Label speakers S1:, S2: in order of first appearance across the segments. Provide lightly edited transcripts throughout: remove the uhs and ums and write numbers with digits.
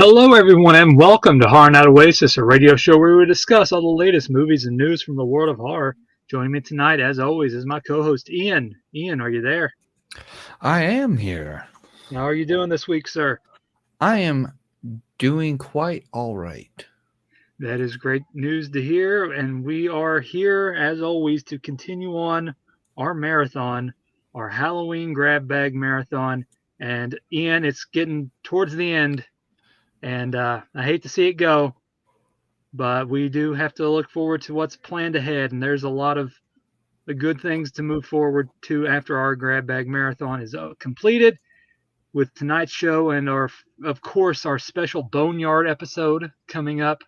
S1: Hello, everyone, and welcome to Horrornightoasis, a radio show where we discuss all the latest movies and news from the world of horror. Joining me tonight, as always, is my co-host Ian. Ian, are you there?
S2: I am here.
S1: How are you doing this week, sir?
S2: I am doing quite all right.
S1: That is great news to hear, and we are here, as always, to continue on our marathon, our Halloween grab bag marathon. And Ian, it's getting towards the end, and I hate to see it go, but we do have to look forward to what's planned ahead, and there's a lot of the good things to move forward to after our grab bag marathon is completed, with tonight's show and of course our special Boneyard episode coming up,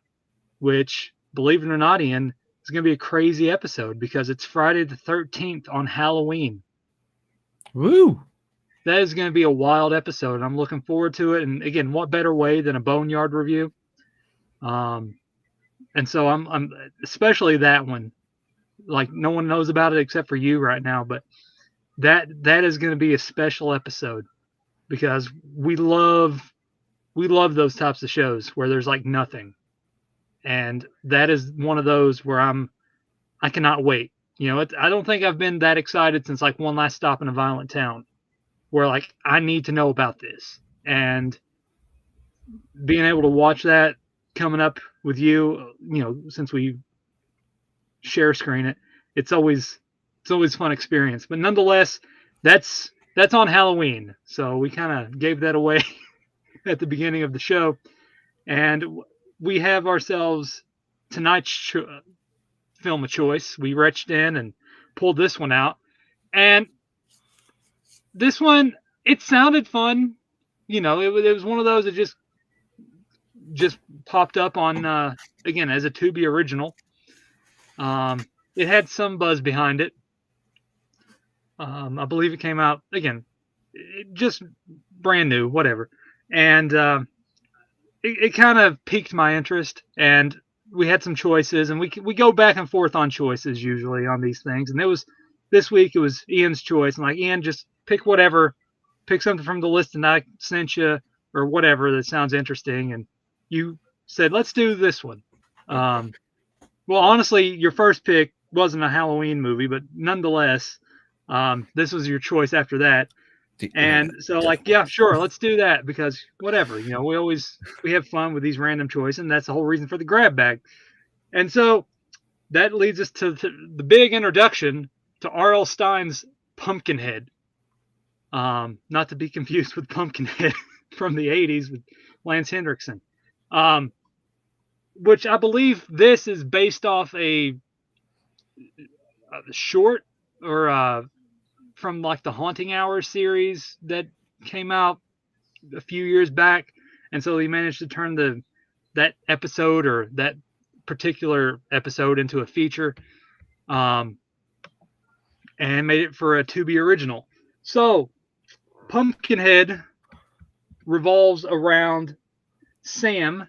S1: which, believe it or not, Ian, is going to be a crazy episode because it's Friday the 13th on Halloween.
S2: Woo!
S1: That is going to be a wild episode, and I'm looking forward to it. And again, what better way than a Boneyard review? And so I'm especially that one. Like, no one knows about it except for you right now, but that is going to be a special episode because we love those types of shows where there's like nothing, and that is one of those where I cannot wait. You know, I don't think I've been that excited since like One Last Stop in a Violent Town, where like I need to know about this, and being able to watch that coming up with you, you know, since we share screen it, it's always fun experience. But nonetheless, that's on Halloween, so we kind of gave that away at the beginning of the show, and we have ourselves tonight's film of choice. We reached in and pulled this one out, and this one, it sounded fun. You know, it was one of those that just popped up on again as a Tubi original. It had some buzz behind it. I believe it came out again, just brand new, whatever, and it kind of piqued my interest. And we had some choices, and we go back and forth on choices usually on these things. And this week it was Ian's choice. And like, Ian, just pick whatever, pick something from the list that I sent you or whatever that sounds interesting. And you said, let's do this one. Well, honestly, your first pick wasn't a Halloween movie, but nonetheless, this was your choice after that. And so, like, yeah, sure, let's do that because whatever, you know, we have fun with these random choices, and that's the whole reason for the grab bag. And so that leads us to the big introduction to R.L. Stine's Pumpkinhead. Not to be confused with Pumpkinhead from the 80s with Lance Hendrickson. Which I believe this is based off a short or from like the Haunting Hour series that came out a few years back, and so he managed to turn that episode or that particular episode into a feature, and made it for a Tubi original. So Pumpkinhead revolves around Sam,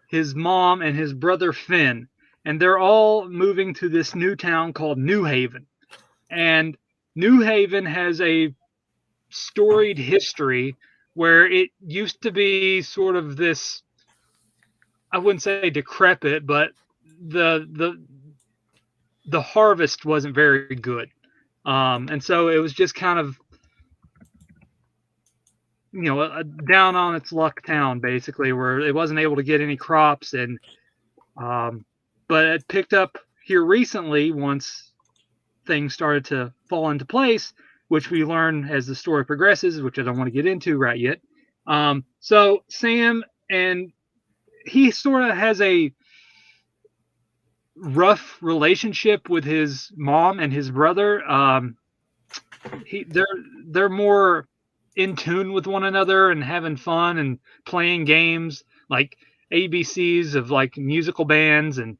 S1: his mom, and his brother Finn, and they're all moving to this new town called New Haven. And New Haven has a storied history where it used to be sort of this, I wouldn't say decrepit, but the harvest wasn't very good. And so it was just kind of, you know, a down on its luck town, basically, where it wasn't able to get any crops. And but it picked up here recently once things started to fall into place, which we learn as the story progresses, which I don't want to get into right yet. So Sam, and he sort of has a rough relationship with his mom and his brother. They're more in tune with one another and having fun and playing games like ABCs of like musical bands, and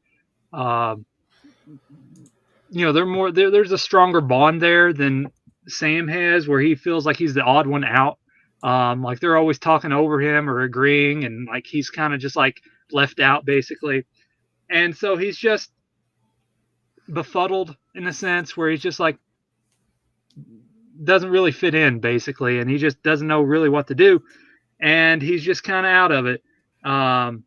S1: you know, there's a stronger bond there than Sam has, where he feels like he's the odd one out. Like they're always talking over him or agreeing, and like he's kind of just like left out basically. And so he's just befuddled in a sense where he's just like doesn't really fit in basically, and he just doesn't know really what to do, and he's just kind of out of it. Um,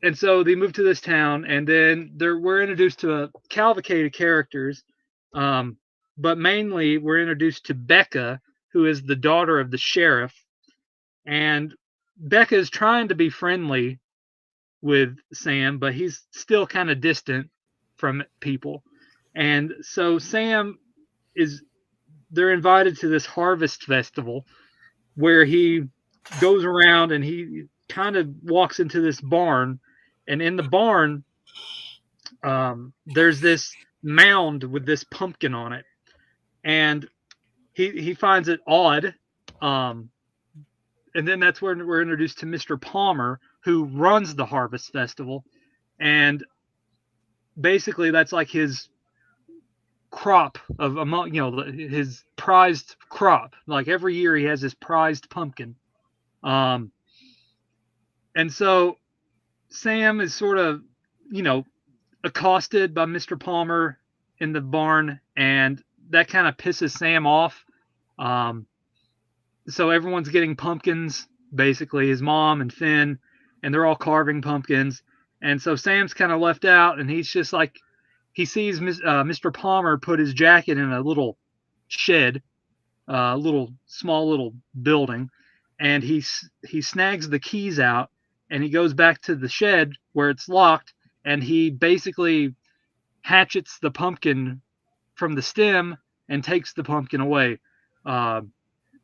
S1: and so they move to this town, and then we're introduced to a cavalcade of characters. Um, but mainly we're introduced to Becca, who is the daughter of the sheriff. And Becca is trying to be friendly with Sam, but he's still kind of distant from people. And so they're invited to this harvest festival where he goes around and he kind of walks into this barn. And in the barn, there's this mound with this pumpkin on it. And he finds it odd. Um, and then that's where we're introduced to Mr. Palmer, who runs the harvest festival. And basically that's like his crop of among his prized crop. Like every year he has his prized pumpkin. um and so Sam is sort of accosted by Mr. Palmer in the barn, and that kind of pisses Sam off. um so everyone's getting pumpkins, basically his mom and Finn, and they're all carving pumpkins. And so Sam's kind of left out, and he's just like, he sees Mr. Palmer put his jacket in a little shed, little small little building, and he snags the keys out, and he goes back to the shed where it's locked, and he basically hatchets the pumpkin from the stem and takes the pumpkin away, uh,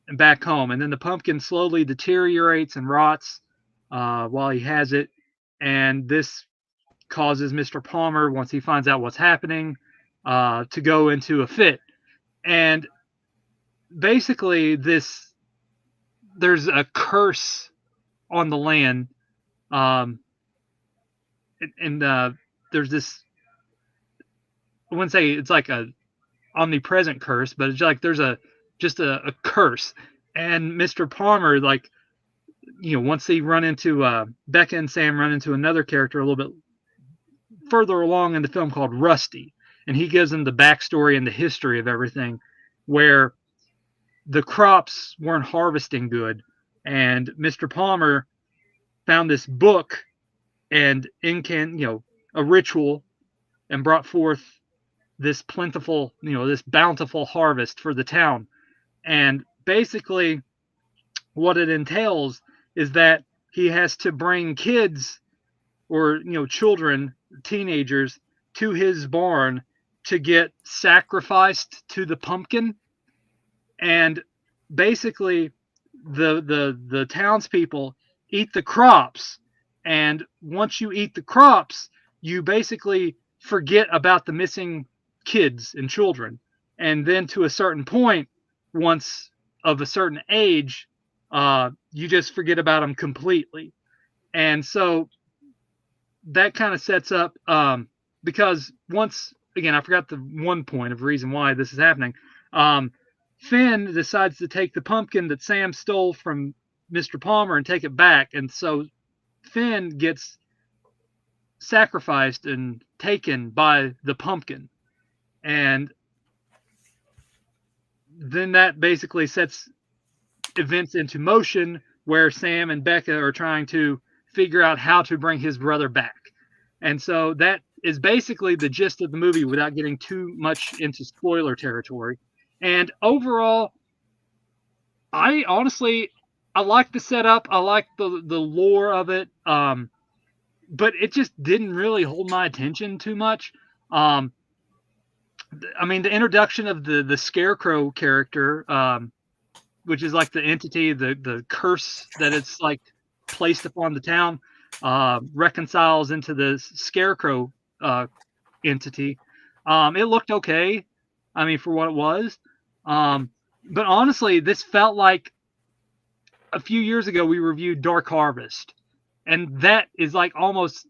S1: and back home. And then the pumpkin slowly deteriorates and rots while he has it, and this causes Mr. Palmer, once he finds out what's happening, to go into a fit. And basically, there's a curse on the land, um, and there's this. I wouldn't say it's like a omnipresent curse, but it's like there's just a curse. And Mr. Palmer, like, once they run into Becca and Sam run into another character a little bit further along in the film called Rusty, and he gives them the backstory and the history of everything, where the crops weren't harvesting good, and Mr. Palmer found this book and a ritual, and brought forth this plentiful, this bountiful harvest for the town. And basically, what it entails is that he has to bring kids, or children, teenagers, to his barn to get sacrificed to the pumpkin. And basically the townspeople eat the crops, and once you eat the crops, you basically forget about the missing kids and children. And then to a certain point, once of a certain age, you just forget about them completely. And so that kind of sets up, because once again, I forgot the one point of reason why this is happening. Finn decides to take the pumpkin that Sam stole from Mr. Palmer and take it back, and so Finn gets sacrificed and taken by the pumpkin. And then that basically sets events into motion, where Sam and Becca are trying to figure out how to bring his brother back. And so that is basically the gist of the movie without getting too much into spoiler territory. And overall, I like the setup. I like the lore of it. But it just didn't really hold my attention too much. I mean, the introduction of the Scarecrow character, which is like the entity, the curse that it's like placed upon the town, reconciles into the Scarecrow entity. It looked okay, I mean, for what it was. But honestly, this felt like a few years ago we reviewed Dark Harvest, and that is like almost,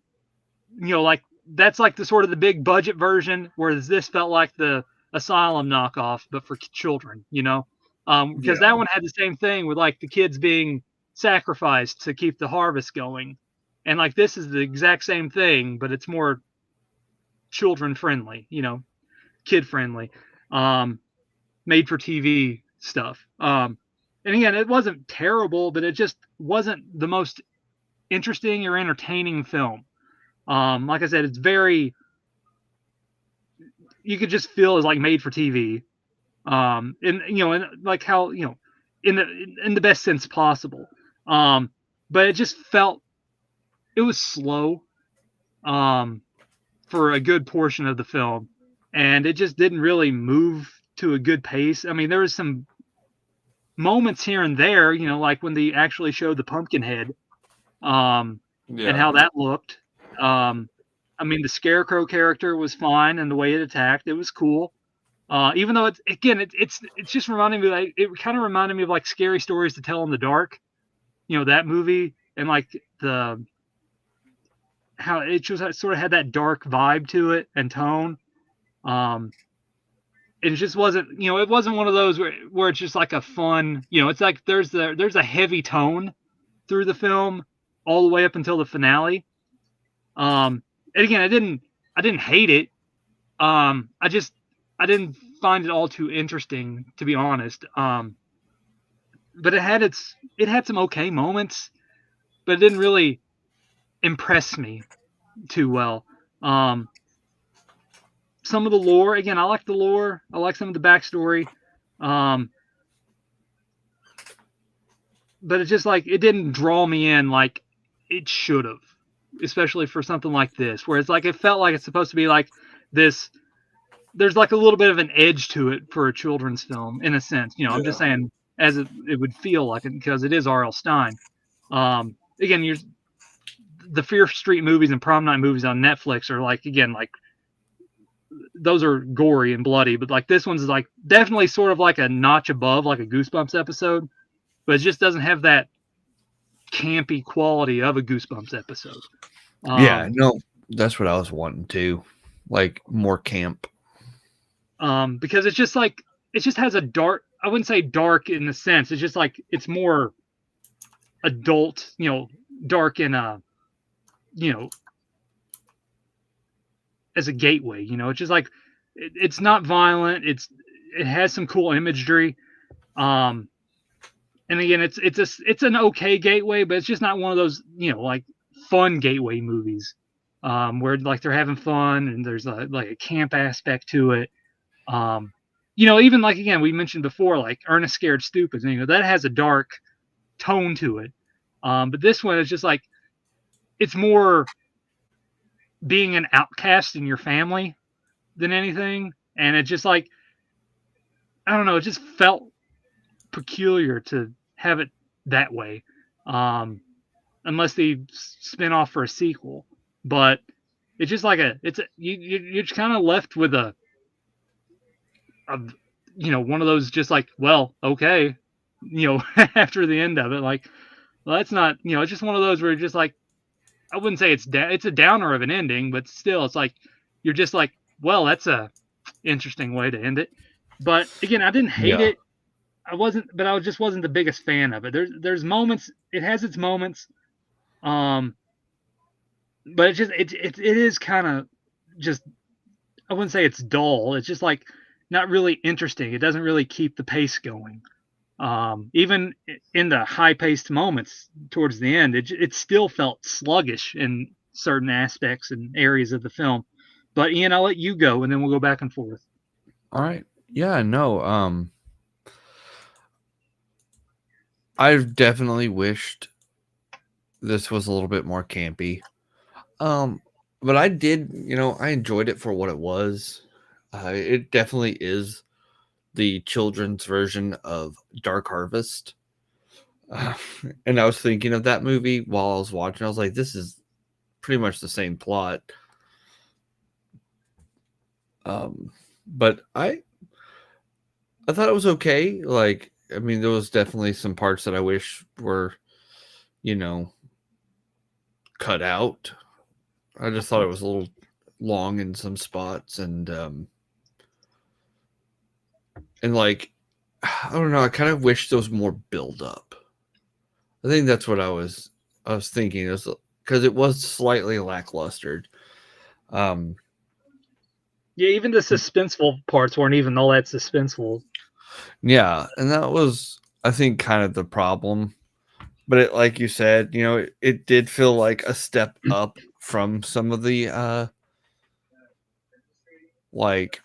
S1: like that's like the sort of the big budget version, whereas this felt like the Asylum knockoff, but for children, because that one had the same thing with like the kids being sacrificed to keep the harvest going, and like this is the exact same thing, but it's more children friendly, kid friendly, made for TV stuff. And again, it wasn't terrible, but it just wasn't the most interesting or entertaining film. Like I said, it's very, you could just feel it's like made for TV. And and like how, in the best sense possible. But it just felt, it was slow for a good portion of the film, and it just didn't really move to a good pace. I mean, there was some moments here and there, like when they actually showed the Pumpkinhead, and how that looked. I mean, the Scarecrow character was fine, and the way it attacked, it was cool. Even though it's just reminding me, like, it kind of reminded me of like Scary Stories to Tell in the Dark, that movie, and like how it just sort of had that dark vibe to it and tone. It just wasn't, it wasn't one of those where it's just like a fun, it's like there's a heavy tone through the film all the way up until the finale. And again, I didn't hate it. I didn't find it all too interesting, to be honest. But it had some okay moments, but it didn't really impress me too well. Some of the lore, again, I like the lore. I like some of the backstory. But it's just like, it didn't draw me in like it should have, especially for something like this, where it's like, it felt like it's supposed to be like this. There's like a little bit of an edge to it for a children's film, in a sense. I'm just saying, as it would feel like it, because it is R.L. Stine. Again, the Fear Street movies and Prom Night movies on Netflix are like, again, like, those are gory and bloody, but like this one's like definitely sort of like a notch above, like a Goosebumps episode, but it just doesn't have that campy quality of a Goosebumps episode.
S2: No, that's what I was wanting to, like, more camp.
S1: Because it's just like, it just has a dark, I wouldn't say dark in the sense, it's just like, it's more adult, dark in a, as a gateway, it's just like, it's not violent. It has some cool imagery. And again, it's an okay gateway, but it's just not one of those, like fun gateway movies, where like they're having fun and there's like a camp aspect to it. Even like, again, we mentioned before, like Ernest Scared Stupid, that has a dark tone to it. But this one is just like, it's more being an outcast in your family than anything. And it just like, I don't know, it just felt peculiar to have it that way. Unless they spin off for a sequel. But it's just like you're just kind of left with a one of those, just like, well, okay, after the end of it, like, well, that's not, it's just one of those where you're just like, I wouldn't say it's a downer of an ending, but still, it's like, you're just like, well, that's a interesting way to end it. But again, I didn't hate it. But I just wasn't the biggest fan of it. There's moments, it has its moments. But it is kind of just, I wouldn't say it's dull. It's just like not really interesting. It doesn't really keep the pace going. Even in the high-paced moments towards the end, it still felt sluggish in certain aspects and areas of the film. But Ian, I'll let you go, and then we'll go back and forth.
S2: All right. Yeah, no. I've definitely wished this was a little bit more campy. But I did, I enjoyed it for what it was. It definitely is the children's version of Dark Harvest. And I was thinking of that movie while I was watching. I was like, this is pretty much the same plot. But I thought it was okay. Like, I mean, there was definitely some parts that I wish were, cut out. I just thought it was a little long in some spots, and like, I don't know, I kind of wish there was more build up. I think that's what I was thinking, is because it was slightly lackluster.
S1: Yeah, even the suspenseful parts weren't even all that suspenseful.
S2: Yeah, and that was, I think, kind of the problem. but it, like you said, it did feel like a step up from some of the like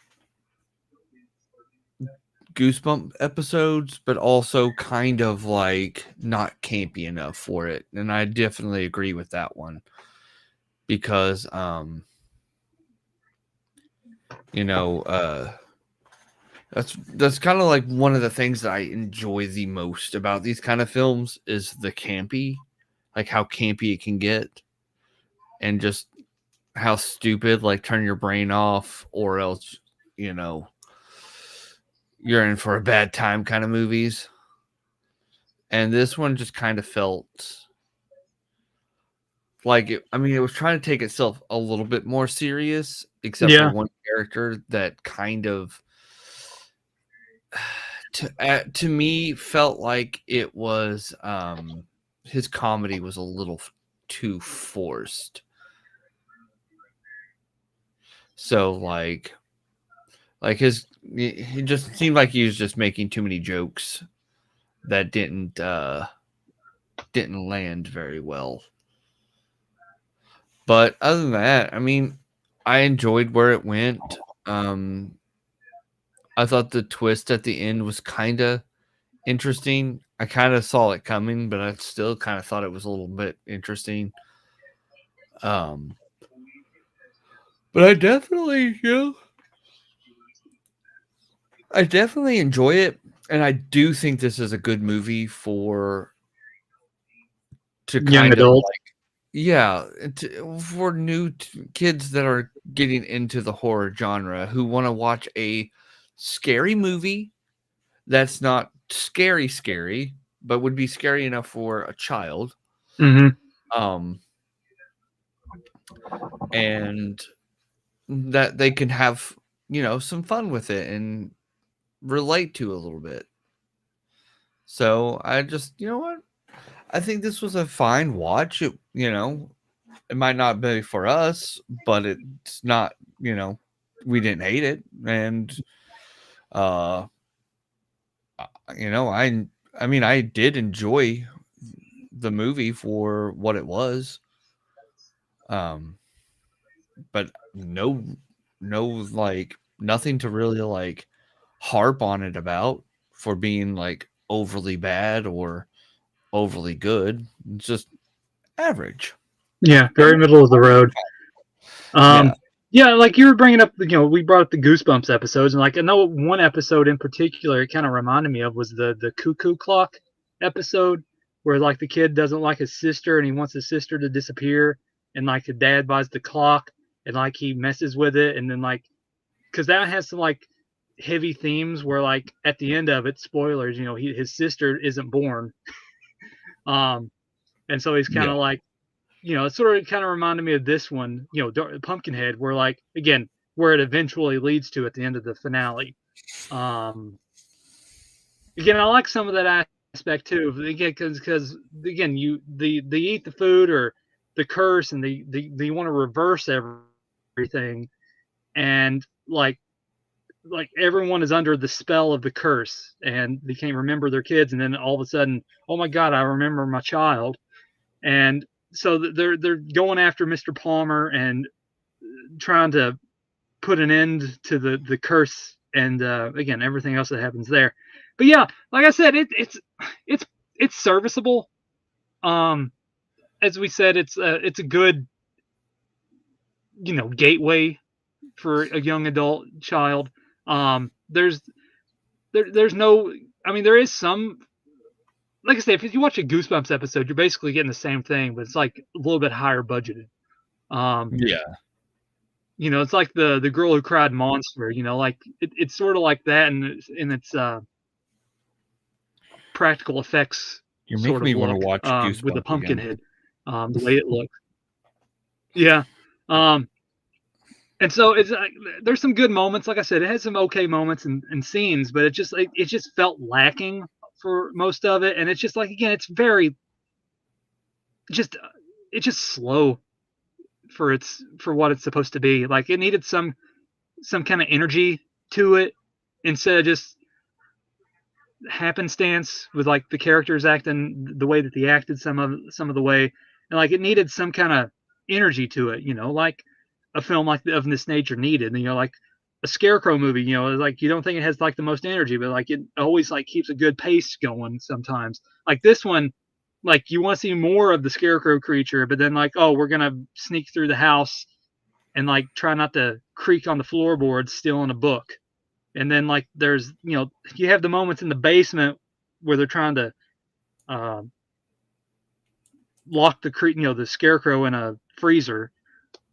S2: Goosebump episodes, but also kind of like not campy enough for it. And I definitely agree with that one because, you know, that's kind of like one of the things that I enjoy the most about these kind of films is the campy, like how campy it can get, and just how stupid, like turn your brain off or else, you know, you're in for a bad time kind of movies. And this one just kind of felt like it, I mean, it was trying to take itself a little bit more serious, except for
S1: Yeah.
S2: one character that kind of, to me, felt like it was his comedy was a little too forced. So like he just seemed like he was just making too many jokes that didn't land very well. But other than that, I mean, I enjoyed where it went. I thought the twist at the end was kind of interesting. I kind of saw it coming, but I still kind of thought it was a little bit interesting. Um, but I definitely enjoy it, and I do think this is a good movie to
S1: Young
S2: kind of
S1: adult.
S2: like, yeah, for new kids that are getting into the horror genre who want to watch a scary movie that's not scary, but would be scary enough for a child.
S1: Mm-hmm.
S2: Um, and that they can have, some fun with it and relate to a little bit. So I just, you know what? I think this was a fine watch. It might not be for us, but it's not, we didn't hate it. And, uh, I mean, I did enjoy the movie for what it was. Um, but no, like nothing to really like harp on it about for being like overly bad or overly good. It's just average.
S1: Yeah,
S2: And
S1: very middle of the road.
S2: yeah,
S1: Yeah, like you were bringing up, we brought up the Goosebumps episodes, and like I know one episode in particular, it kind of reminded me of was the cuckoo clock episode, where like the kid doesn't like his sister and he wants his sister to disappear, and like the dad buys the clock and like he messes with it, and then like because that has some like heavy themes where like at the end of it, spoilers, his sister isn't born, um, and so he's kind
S2: yeah,
S1: of like it sort of kind of reminded me of this one, Pumpkinhead, where like again, where it eventually leads to at the end of the finale. Um, Again, I like some of that aspect too. Again, because again, they eat the food or the curse, and they want to reverse everything, and like everyone is under the spell of the curse, and they can't remember their kids, and then all of a sudden, oh my God, I remember my child, and so they're going after Mr. Palmer and trying to put an end to the curse and again everything else that happens there. But yeah, like I said, it's it's serviceable. Um, as we said, it's a good gateway for a young adult child. There's no, I mean, there is some, like I say, if you watch a Goosebumps episode, you're basically getting the same thing, but it's like a little bit higher budgeted. Um,
S2: yeah,
S1: it's like the girl who cried monster. Like it's sort of like that, and in its practical effects
S2: you're
S1: sort
S2: making
S1: of
S2: me want to
S1: look
S2: watch
S1: with the
S2: Goosebumps again.
S1: Pumpkinhead, the way it looks. Yeah. Um, and so it's there's some good moments. Like I said, it has some okay moments and scenes, but it just felt lacking for most of it, and it's just like again, it's very just it's just slow for what it's supposed to be. Like it needed some kind of energy to it instead of just happenstance with like the characters acting the way that they acted some of the way, and like it needed some kind of energy to it, like a film like of this nature needed. Like a Scarecrow movie, like you don't think it has like the most energy, but like it always like keeps a good pace going sometimes. Like this one, like you want to see more of the Scarecrow creature, but then like, oh, we're gonna sneak through the house and like try not to creak on the floorboards stealing a book. And then like there's you have the moments in the basement where they're trying to uh, lock the Scarecrow in a freezer,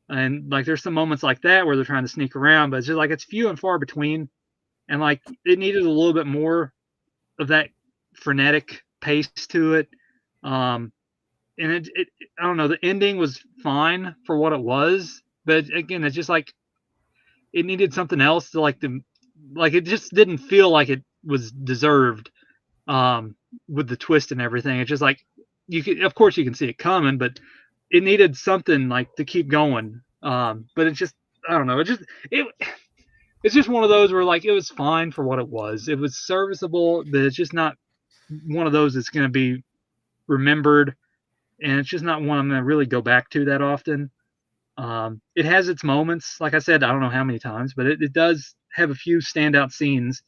S1: and like there's some moments like that where they're trying to sneak around, but it's just like it's few and far between, and like it needed a little bit more of that frenetic pace to it. And it I don't know, the ending was fine for what it was, but again, it's just like it needed something else to like it just didn't feel like it was deserved, with the twist and everything. It's just like of course you can see it coming, but it needed something like to keep going. But it's just I don't know. It's just one of those where like it was fine for what it was. It was serviceable, but it's just not one of those that's going to be remembered, and it's just not one I'm going to really go back to that often. It has its moments, like I said, I don't know how many times, but it does have a few standout scenes,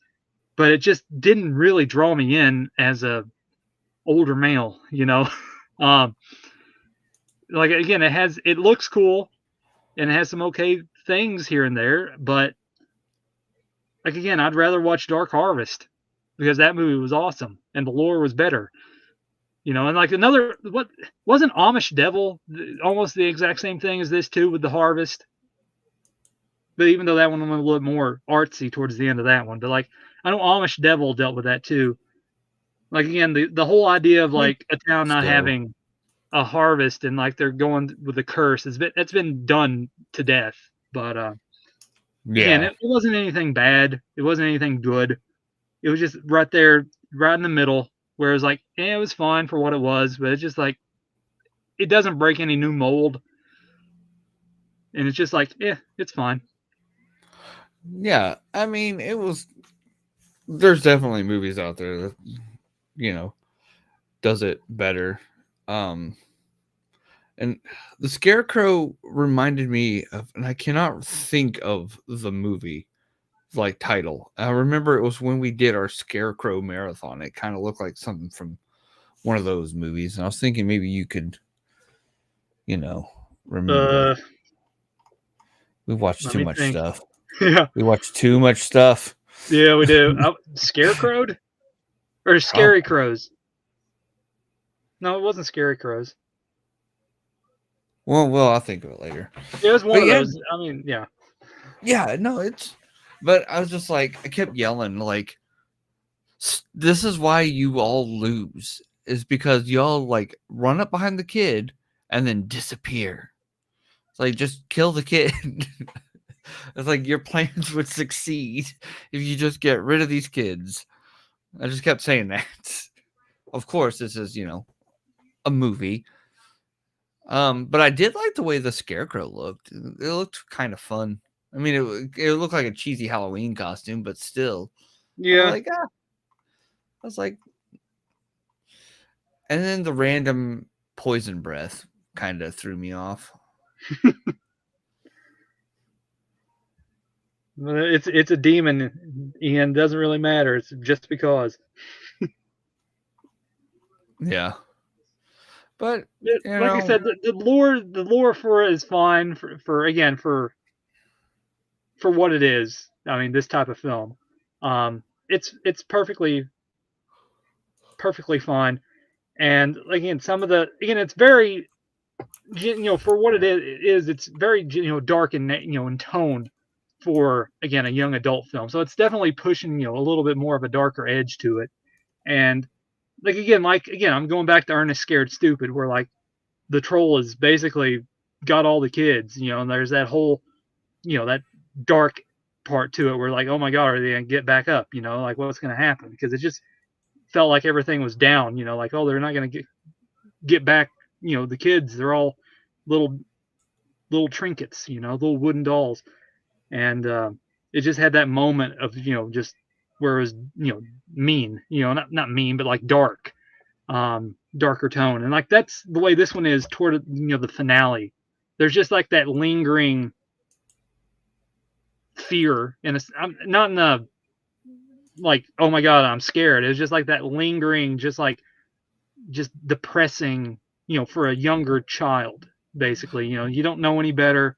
S1: but it just didn't really draw me in as a older male, um, like again, it looks cool and it has some okay things here and there, but like again, I'd rather watch Dark Harvest because that movie was awesome and the lore was better. And like what wasn't Amish Devil almost the exact same thing as this too with the harvest? But even though that one went a little more artsy towards the end of that one, but like I know Amish Devil dealt with that too. Like again, the whole idea of like a town not having a harvest and like they're going with a curse it's been done to death. But again, it wasn't anything bad. It wasn't anything good. It was just right there, right in the middle, where it was like, it was fine for what it was, but it's just like it doesn't break any new mold, and it's just like, it's fine.
S2: Yeah, I mean, there's definitely movies out there that, does it better. And the Scarecrow reminded me of, and I cannot think of the movie like title. I remember it was when we did our Scarecrow marathon. It kind of looked like something from one of those movies, and I was thinking maybe you could, remember. We watched too much stuff.
S1: Yeah,
S2: we watched too much stuff.
S1: Yeah, we do. Scarecrowed or Scary Crows? No, it wasn't Scary Crows.
S2: Well, I'll think of it later.
S1: It was one of those. I mean, yeah.
S2: Yeah, no, but I was just like, I kept yelling, like, this is why you all lose, is because y'all like run up behind the kid and then disappear. It's like, just kill the kid. It's like your plans would succeed if you just get rid of these kids. I just kept saying that. Of course, this is, a movie. But I did like the way the Scarecrow looked. It looked kind of fun. I mean, it looked like a cheesy Halloween costume, but still.
S1: Yeah.
S2: I was like, and then the random poison breath kind of threw me off.
S1: It's a demon, Ian. Doesn't really matter. It's just because.
S2: Yeah. But
S1: like I said, the lore for it is fine for what it is. I mean, this type of film, it's perfectly fine. And again, it's very, for what it is, it's very, dark and in tone for, again, a young adult film. So it's definitely pushing, a little bit more of a darker edge to it. And again, I'm going back to Ernest Scared Stupid, where like the troll is basically got all the kids, and there's that whole, that dark part to it where like, oh my God, are they going to get back up? Like what's going to happen? Because it just felt like everything was down, like, oh, they're not going to get back, the kids, they're all little trinkets, little wooden dolls. And it just had that moment of, just where it was, mean, not mean, but like dark, darker tone. And like that's the way this one is toward, the finale. There's just like that lingering fear, and it's not in a like, oh my god, I'm scared. It's just like that lingering, just depressing, for a younger child, basically. You don't know any better,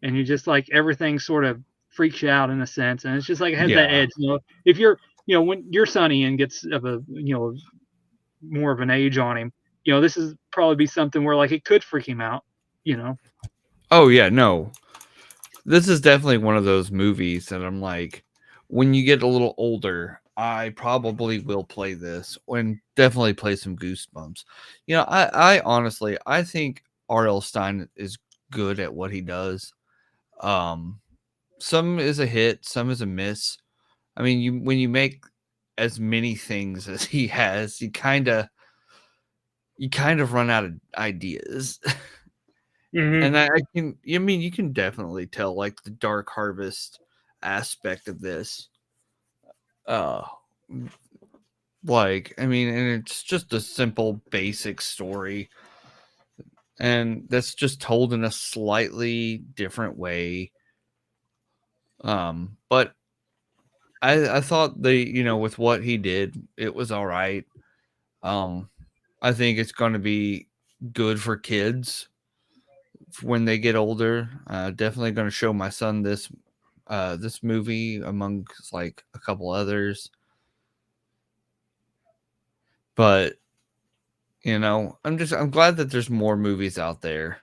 S1: and you just like everything sort of freaks you out in a sense, and it's just like it has that
S2: Yeah.
S1: edge. If you're, when your son Ian gets of a, more of an age on him, this is probably be something where like it could freak him out,
S2: Oh yeah, no. This is definitely one of those movies that I'm like, when you get a little older, I probably will play this and definitely play some Goosebumps. I honestly, I think R.L. Stine is good at what he does. Some is a hit, some is a miss. I mean, when you make as many things as he has, you kind of run out of ideas.
S1: Mm-hmm.
S2: And you can definitely tell like the Dark Harvest aspect of this. Uh, and it's just a simple, basic story, and that's just told in a slightly different way. But I thought with what he did, it was all right. I think it's going to be good for kids when they get older. Definitely going to show my son this movie amongst like a couple others. But I'm glad that there's more movies out there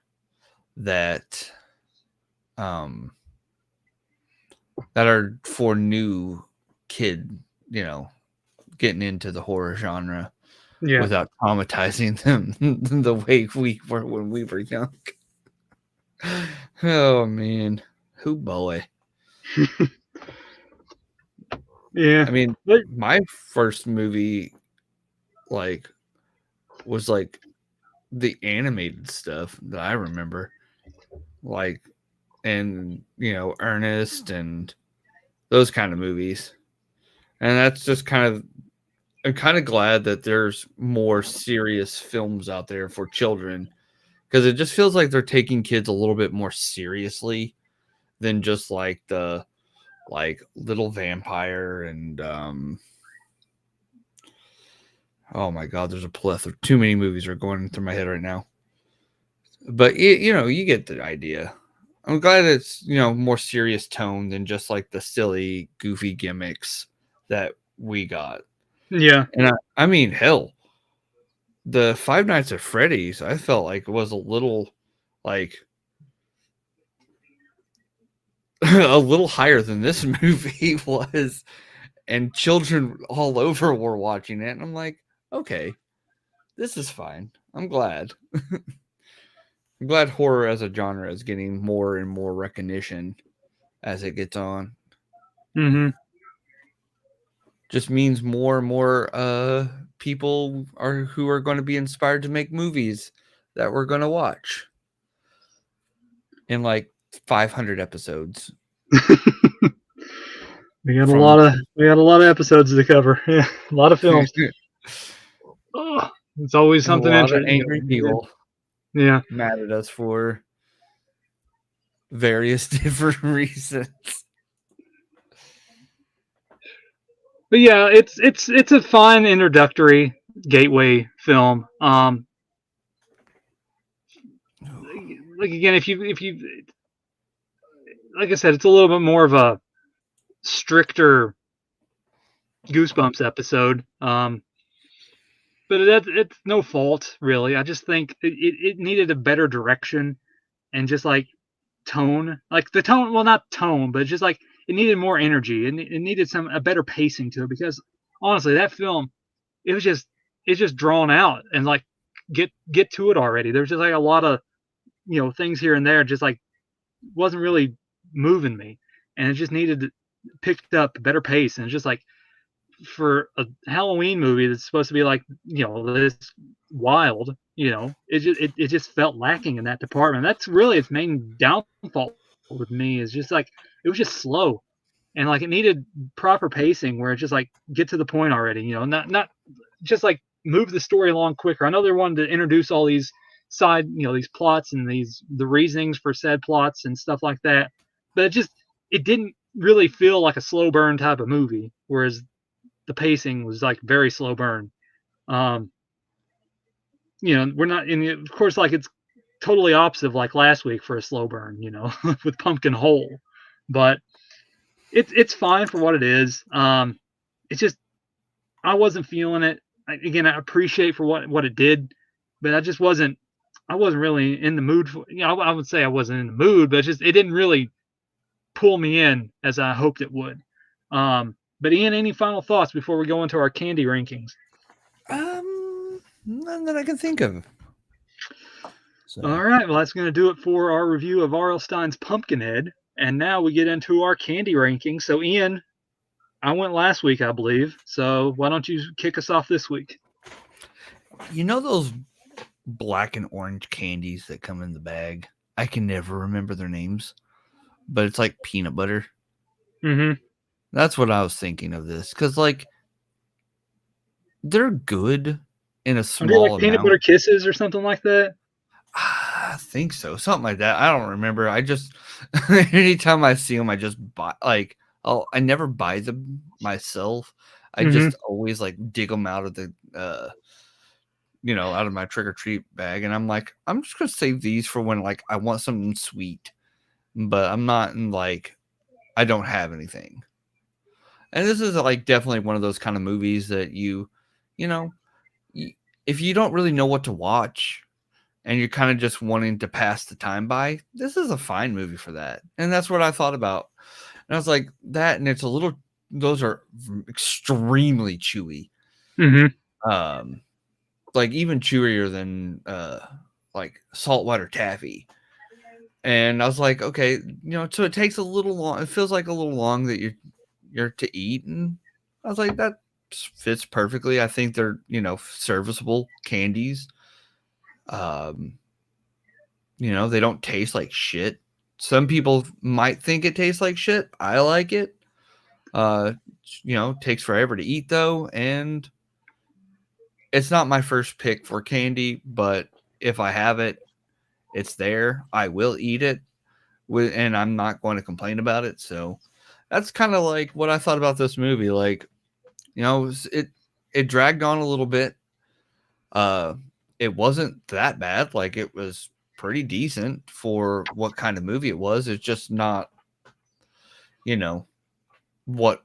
S2: that that are for new kid, getting into the horror genre
S1: Yeah.
S2: without traumatizing them the way we were when we were young. Oh man, who boy.
S1: Yeah.
S2: I mean,
S1: But
S2: my first movie like was like the animated stuff that I remember, like, and Ernest and those kind of movies. And that's just I'm kind of glad that there's more serious films out there for children, because it just feels like they're taking kids a little bit more seriously than just like the Little Vampire and oh my god, there's a plethora. Too many movies are going through my head right now. But you get the idea. I'm glad it's more serious tone than just like the silly, goofy gimmicks that we got.
S1: yeah.
S2: And I mean, hell, the Five Nights at Freddy's, I felt like was a little like a little higher than this movie was, and children all over were watching it, and I'm like, okay, this is fine. I'm glad. I'm glad horror as a genre is getting more and more recognition as it gets on.
S1: Mm-hmm.
S2: Just means more and more people who are going to be inspired to make movies that we're going to watch in like 500 episodes.
S1: we got
S2: From
S1: a lot of episodes to cover. Yeah, a lot of films. Oh, it's always
S2: a
S1: something
S2: lot of
S1: interesting.
S2: angry people
S1: Yeah.
S2: mad at us for various different reasons.
S1: But yeah, it's a fine introductory gateway film. Like again, if you like I said, it's a little bit more of a stricter Goosebumps episode. But it's no fault really. I just think it needed a better direction and just like tone, like the tone. Well, not tone, but just like it needed more energy. It needed a better pacing to it because honestly, that film it was just it's just drawn out and like get to it already. There's just like a lot of things here and there, just like wasn't really moving me, and it just needed to pick up a better pace. And it's just like for a Halloween movie that's supposed to be like this wild, it just felt lacking in that department. That's really its main downfall with me is just like it was just slow. and like it needed proper pacing where it's just like get to the point already, not just like move the story along quicker. I know they wanted to introduce all these side, these plots and the reasonings for said plots and stuff like that, but it didn't really feel like a slow burn type of movie, whereas the pacing was like very slow burn. We're not in, of course, like it's totally opposite of like last week for a slow burn, with Pumpkin Hole, but it's fine for what it is. It's just I wasn't feeling it. Again, I appreciate for what it did, but I wasn't really in the mood for. I would say I wasn't in the mood, but it didn't really pull me in as I hoped it would. But Ian, any final thoughts before we go into our candy rankings?
S2: None that I can think of.
S1: So. All right, well, that's going to do it for our review of R.L. Stine's Pumpkinhead. And now we get into our candy rankings. So, Ian, I went last week, I believe. So why don't you kick us off this week?
S2: Those black and orange candies that come in the bag? I can never remember their names, but it's like peanut butter.
S1: Mm-hmm.
S2: That's what I was thinking of this. Because, like, they're good in a small amount. Are they like
S1: peanut butter kisses or something like that?
S2: I think so. Something like that. I don't remember. I just, anytime I see them, I just buy, like, I never buy them myself. I just always like dig them out of the, out of my trick or treat bag. And I'm like, I'm just going to save these for when like I want something sweet, but I'm not in like, I don't have anything. And this is like definitely one of those kind of movies that if you don't really know what to watch and you're kind of just wanting to pass the time by, this is a fine movie for that. And that's what I thought about. And I was like, that, and it's those are extremely chewy.
S1: Mm-hmm.
S2: Like even chewier than like saltwater taffy. And I was like, okay, so it takes a little long. It feels like a little long that you're to eat. And I was like, that fits perfectly. I think they're, serviceable candies. They don't taste like shit. Some people might think it tastes like shit. I like it. Takes forever to eat though, and it's not my first pick for candy, but if I have it, it's there. I will eat it, and I'm not going to complain about it. So that's kind of like what I thought about this movie. Like, it dragged on a little bit. It wasn't that bad. Like, it was pretty decent for what kind of movie it was. It's just not, what,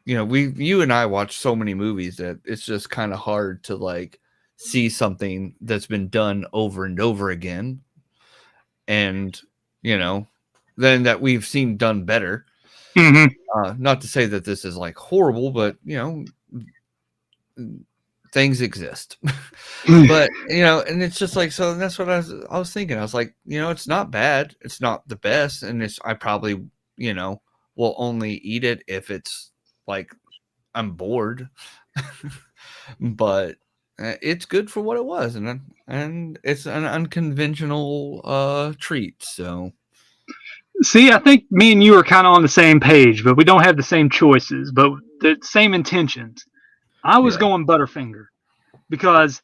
S2: you and I watch so many movies that it's just kind of hard to like see something that's been done over and over again. And, then that we've seen done better.
S1: Mm-hmm.
S2: Not to say that this is like horrible, but, things exist. But, and it's just like, so that's what I was thinking. I was like, it's not bad. It's not the best. And I probably, will only eat it if it's like I'm bored. But it's good for what it was. And it's an unconventional treat. So.
S1: See, I think me and you are kind of on the same page, but we don't have the same choices, but the same intentions. I was going Butterfinger because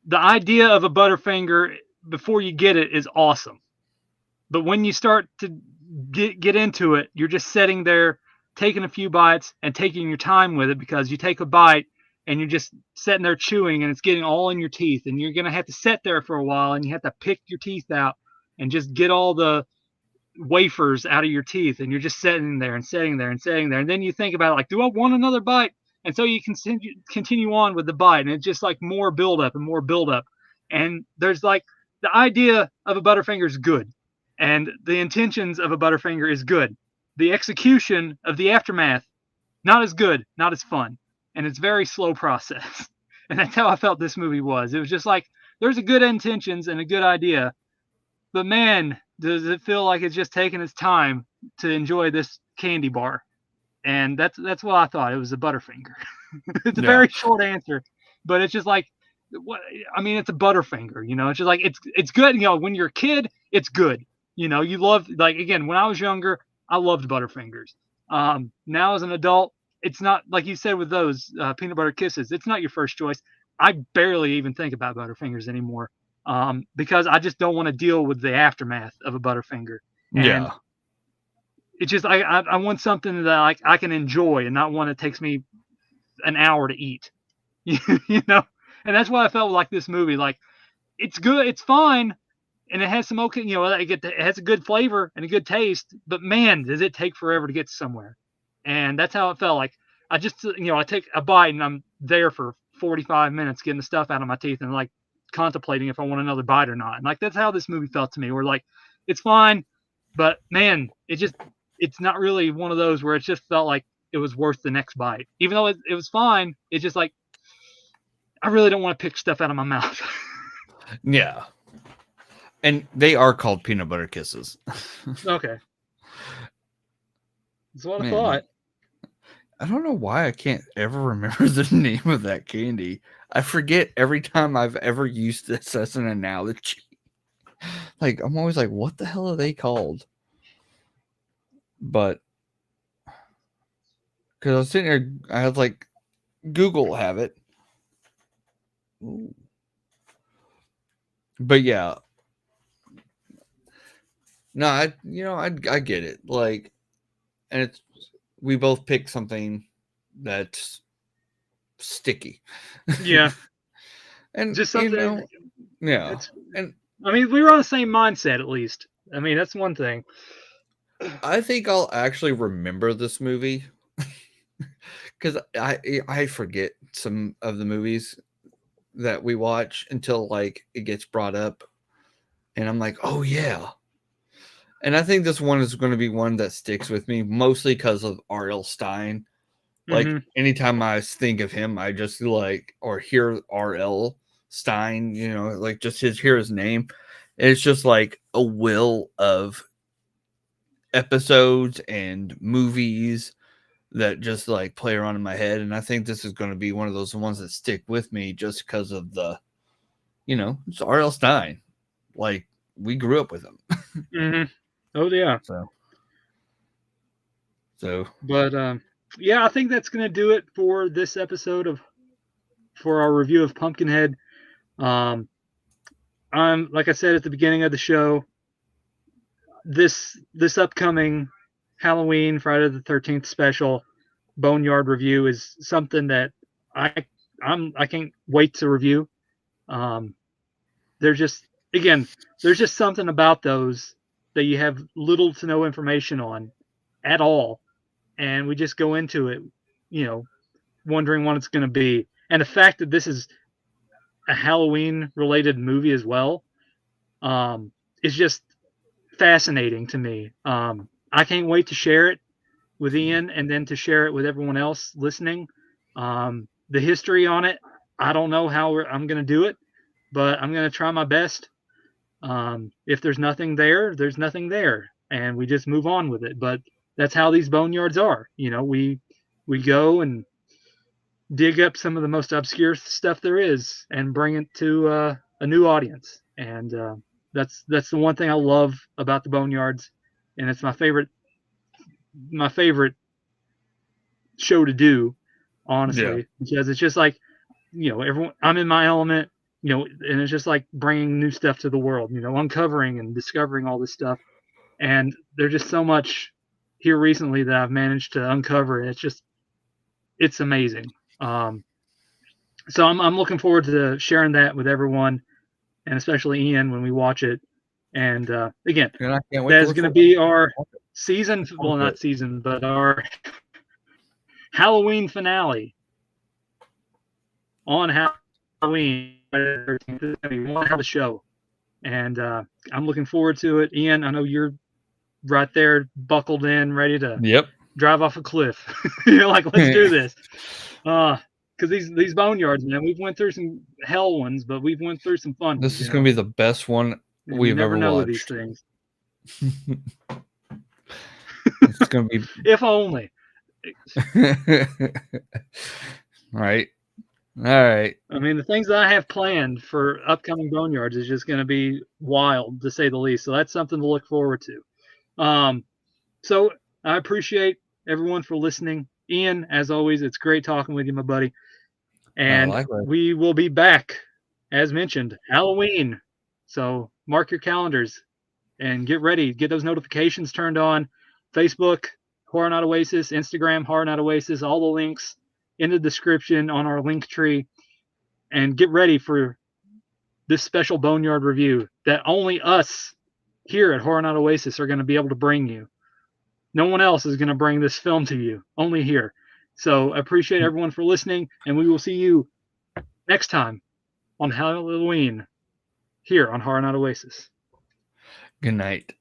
S1: the idea of a Butterfinger before you get it is awesome. But when you start to get into it, you're just sitting there taking a few bites and taking your time with it, because you take a bite and you're just sitting there chewing and it's getting all in your teeth, and you're going to have to sit there for a while and you have to pick your teeth out and just get all the wafers out of your teeth, and you're just sitting there and sitting there and sitting there, and then you think about it like, do I want another bite? And so you continue on with the bite, and it's just like more buildup and more buildup. And there's like the idea of a Butterfinger is good, and the intentions of a Butterfinger is good. The execution of the aftermath, not as good, not as fun, and it's very slow process. And that's how I felt this movie was. It was just like there's a good intentions and a good idea, but man, does it feel like it's just taking its time to enjoy this candy bar. And that's what I thought. It was a Butterfinger. It's a very short answer, but it's just like, what I mean, it's a Butterfinger, it's just like, it's good. When you're a kid, it's good. You love, like, again, when I was younger, I loved Butterfingers. Now as an adult, it's not like you said with those peanut butter kisses. It's not your first choice. I barely even think about Butterfingers anymore because I just don't want to deal with the aftermath of a Butterfinger. And
S2: Yeah.
S1: it's just I want something that I can enjoy and not one that takes me an hour to eat. You know, and that's why I felt like this movie. Like it's good, it's fine, and it has some okay. You know, it has a good flavor and a good taste. But man, does it take forever to get somewhere? And that's how it felt. Like I just I take a bite and I'm there for 45 minutes getting the stuff out of my teeth and like contemplating if I want another bite or not. And like that's how this movie felt to me. Where like it's fine, but man, it's not really one of those where it just felt like it was worth the next bite. Even though it was fine, it's just like I really don't want to pick stuff out of my mouth.
S2: Yeah. And they are called peanut butter kisses.
S1: Okay. That's what I
S2: Man,
S1: thought.
S2: I don't know why I can't ever remember the name of that candy. I forget every time I've ever used this as an analogy. Like, I'm always like, what the hell are they called? But, because I was sitting there, I was like, Google have it. Ooh. But yeah. No, I get it. Like, and it's, we both pick something that's sticky.
S1: Yeah.
S2: And
S1: Just something.
S2: yeah. And
S1: I mean, we were on the same mindset at least. I mean, that's one thing.
S2: I think I'll actually remember this movie because I forget some of the movies that we watch until like it gets brought up, and I'm like, oh yeah. And I think this one is going to be one that sticks with me mostly because of R.L. Stine. Like anytime I think of him, I just like or hear R.L. Stine, like just hear his name. It's just like a will of episodes and movies that just like play around in my head. And I think this is going to be one of those ones that stick with me just because of the, it's R.L. Stine. Like we grew up with him.
S1: Oh yeah.
S2: So,
S1: but yeah, I think that's gonna do it for this episode for our review of Pumpkinhead. I'm like I said at the beginning of the show, this upcoming Halloween Friday the 13th special Boneyard review is something that I can't wait to review. There's just something about those that you have little to no information on at all, and we just go into it, wondering what it's going to be. And the fact that this is a Halloween related movie as well, is just fascinating to me. I can't wait to share it with Ian and then to share it with everyone else listening. The history on it, I don't know how I'm going to do it, but I'm going to try my best. If there's nothing there, there's nothing there, and we just move on with it. But that's how these boneyards are. We go and dig up some of the most obscure stuff there is and bring it to a new audience. And that's the one thing I love about the boneyards, and it's my favorite show to do, honestly, because it's just like, everyone, I'm in my element, and it's just like bringing new stuff to the world, uncovering and discovering all this stuff. And there's just so much here recently that I've managed to uncover. It's amazing. So I'm looking forward to sharing that with everyone, and especially Ian when we watch it. And again, that is going to be our season, well, not season, but our Halloween finale on Halloween. It's going to be one hell of a show, and I'm looking forward to it. Ian, I know you're right there, buckled in, ready to drive off a cliff. You're like, let's do this. Because these boneyards, man, we've went through some hell ones, but we've went through some fun ones.
S2: This is going to be the best one we've ever watched.
S1: These things.
S2: It's going to be
S1: if only.
S2: Right. All right.
S1: I mean, the things that I have planned for upcoming boneyards is just going to be wild, to say the least. So that's something to look forward to. So I appreciate everyone for listening. Ian, as always, it's great talking with you, my buddy. And
S2: likewise.
S1: we will be back, as mentioned, Halloween. So mark your calendars and get ready. Get those notifications turned on. Facebook, Horror Night Oasis, Instagram, Horror Night Oasis, all the links in the description on our link tree. And get ready for this special Boneyard review that only us here at Horror Night Oasis are going to be able to bring you. No one else is going to bring this film to you, only here. So I appreciate everyone for listening, and we will see you next time on Halloween here on Horror Night Oasis.
S2: Good night.